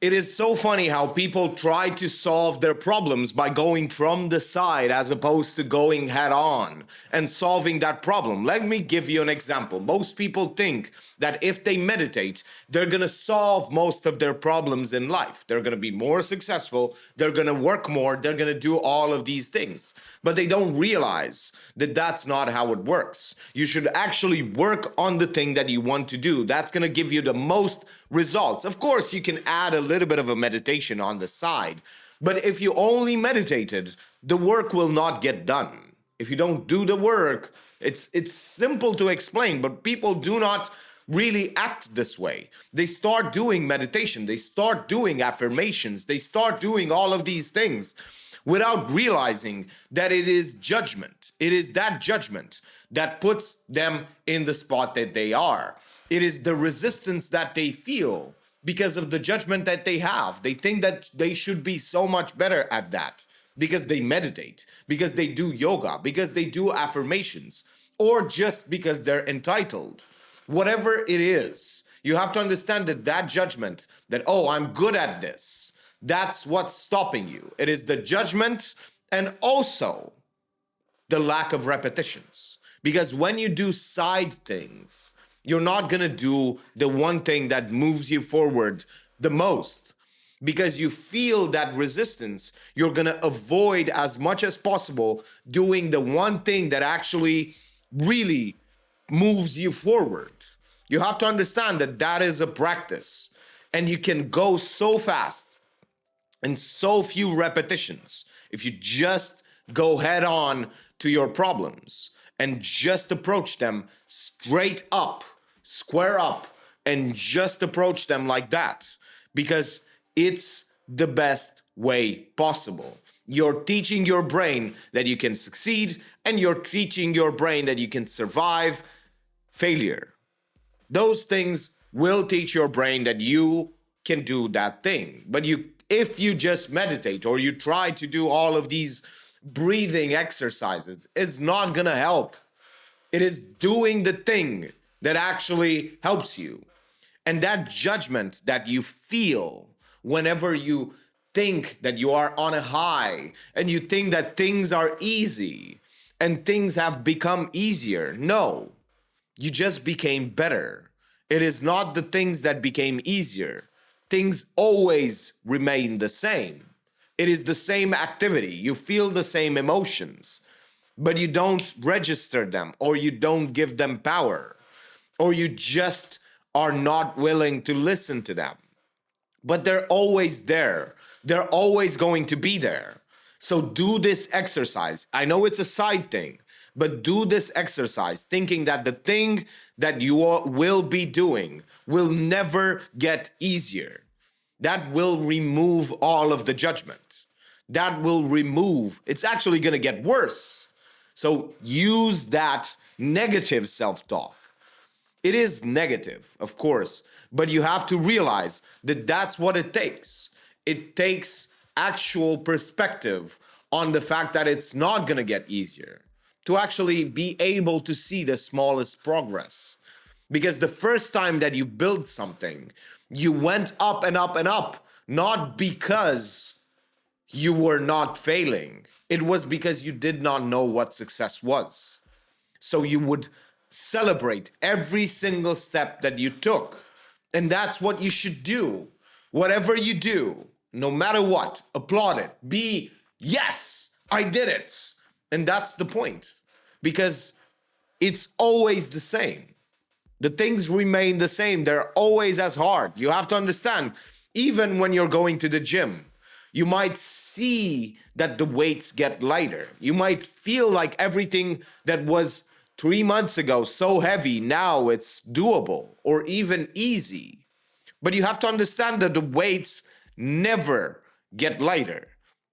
It is so funny how people try to solve their problems by going from the side as opposed to going head on and solving that problem. Let me give you an example. Most people think that if they meditate, they're going to solve most of their problems in life. They're going to be more successful, they're going to work more, they're going to do all of these things. But they don't realize that that's not how it works. You should actually work on the thing that you want to do. That's going to give you the most results. Of course, you can add a little bit of a meditation on the side, but if you only meditated, the work will not get done. If you don't do the work, it's simple to explain, but people do not really act this way. They start doing meditation, they start doing affirmations, they start doing all of these things without realizing that it is judgment. It is that judgment that puts them in the spot that they are. It is the resistance that they feel because of the judgment that they have. They think that they should be so much better at that because they meditate, because they do yoga, because they do affirmations, or just because they're entitled. Whatever it is, you have to understand that that judgment that, oh, I'm good at this, that's what's stopping you. It is the judgment and also the lack of repetitions. Because when you do side things, you're not going to do the one thing that moves you forward the most. Because you feel that resistance, you're going to avoid as much as possible doing the one thing that actually really moves you forward. You have to understand that that is a practice, and you can go so fast in so few repetitions if you just go head on to your problems and just approach them straight up, square up, and just approach them like that, because it's the best way possible. You're teaching your brain that you can succeed, and you're teaching your brain that you can survive failure. Those things will teach your brain that you can do that thing. But if you just meditate or you try to do all of these breathing exercises, it's not going to help. It is doing the thing that actually helps you. And that judgment that you feel whenever you think that you are on a high and you think that things are easy and things have become easier. No, you just became better. It is not the things that became easier. Things always remain the same. It is the same activity. You feel the same emotions, but you don't register them, or you don't give them power, or you just are not willing to listen to them. But they're always there. They're always going to be there. So do this exercise. I know it's a side thing, but do this exercise thinking that the thing that you will be doing will never get easier. That will remove all of the judgment. That will remove, it's actually going to get worse. So use that negative self-talk. It is negative, of course, but you have to realize that that's what it takes. It takes actual perspective on the fact that it's not going to get easier to actually be able to see the smallest progress. Because the first time that you build something, you went up and up and up, not because you were not failing. It was because you did not know what success was. So you would celebrate every single step that you took. And that's what you should do. Whatever you do, no matter what, applaud it. Be, yes, I did it. And that's the point. Because it's always the same. The things remain the same. They're always as hard. You have to understand, even when you're going to the gym, you might see that the weights get lighter. You might feel like everything that was 3 months ago so heavy, now it's doable or even easy. But you have to understand that the weights never get lighter.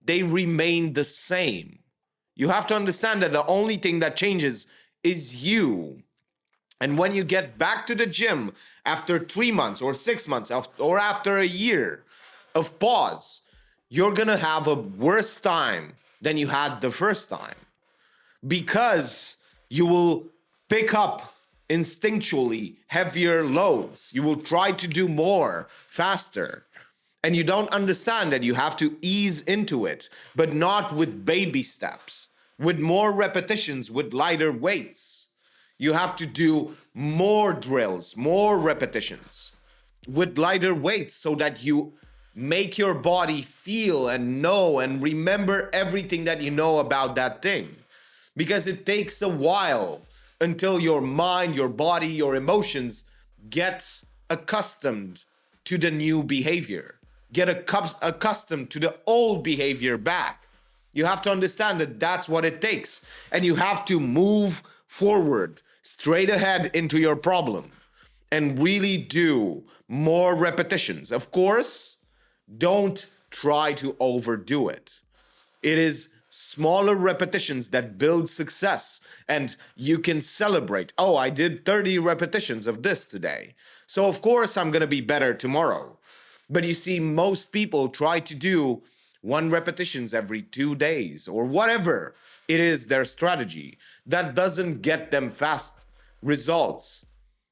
They remain the same. You have to understand that the only thing that changes is you. And when you get back to the gym after 3 months or 6 months or after a year of pause, you're going to have a worse time than you had the first time, because you will pick up instinctually heavier loads. You will try to do more faster. And you don't understand that you have to ease into it, but not with baby steps, with more repetitions, with lighter weights. You have to do more drills, more repetitions with lighter weights so that you make your body feel and know and remember everything that you know about that thing. Because it takes a while until your mind, your body, your emotions get accustomed to the new behavior, get accustomed to the old behavior back. You have to understand that that's what it takes. And you have to move forward, straight ahead into your problem, and really do more repetitions. Of course, don't try to overdo it. It is smaller repetitions that build success, and you can celebrate. Oh, I did 30 repetitions of this today, so of course I'm going to be better tomorrow. But you see, most people try to do 1 repetitions every 2 days or whatever it is their strategy. That doesn't get them fast results.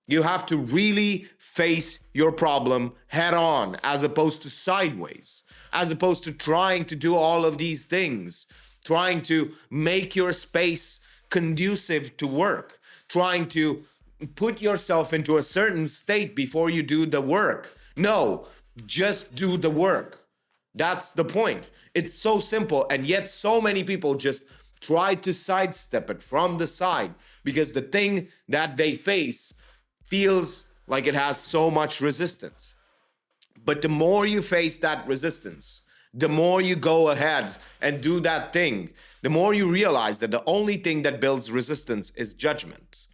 You have to really face your problem head on, as opposed to sideways, as opposed to trying to do all of these things, trying to make your space conducive to work, trying to put yourself into a certain state before you do the work. No, just do the work. That's the point. It's so simple, and yet so many people just try to sidestep it from the side because the thing that they face feels like it has so much resistance. But the more you face that resistance, the more you go ahead and do that thing, the more you realize that the only thing that builds resistance is judgment.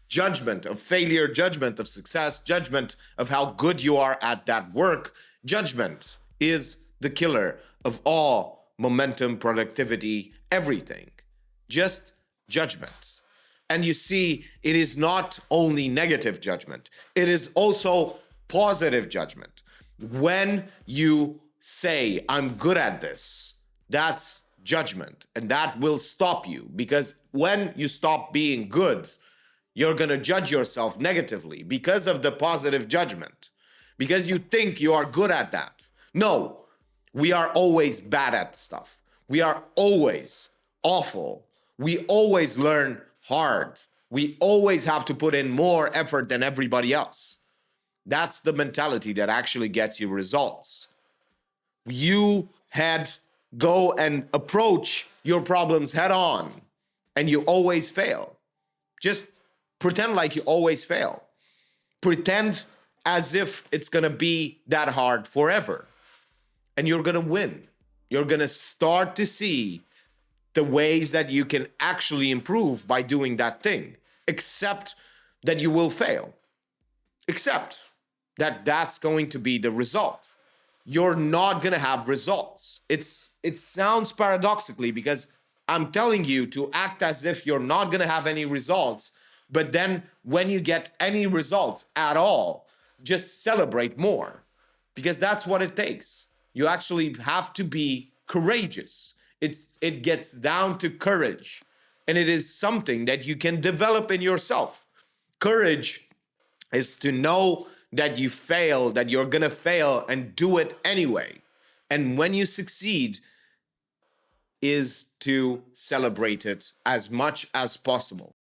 Judgment of failure, judgment of success, judgment of how good you are at that work. Judgment is the killer of all momentum, productivity, everything. Just judgment. And you see, it is not only negative judgment, it is also positive judgment. When you say, I'm good at this, that's judgment. And that will stop you, because when you stop being good, you're going to judge yourself negatively because of the positive judgment, because you think you are good at that. No, we are always bad at stuff. We are always awful. We always learn hard. We always have to put in more effort than everybody else. That's the mentality that actually gets you results. You go and approach your problems head on, and you always fail. Just pretend like you always fail. Pretend as if it's going to be that hard forever, and you're going to win. You're going to start to see the ways that you can actually improve by doing that thing. Accept that you will fail. Accept that that's going to be the result. You're not going to have results. It sounds paradoxically, because I'm telling you to act as if you're not going to have any results, but then when you get any results at all, just celebrate more, because that's what it takes. You actually have to be courageous. It gets down to courage, and it is something that you can develop in yourself. Courage is to know that you fail, that you're gonna fail, and do it anyway. And when you succeed, is to celebrate it as much as possible.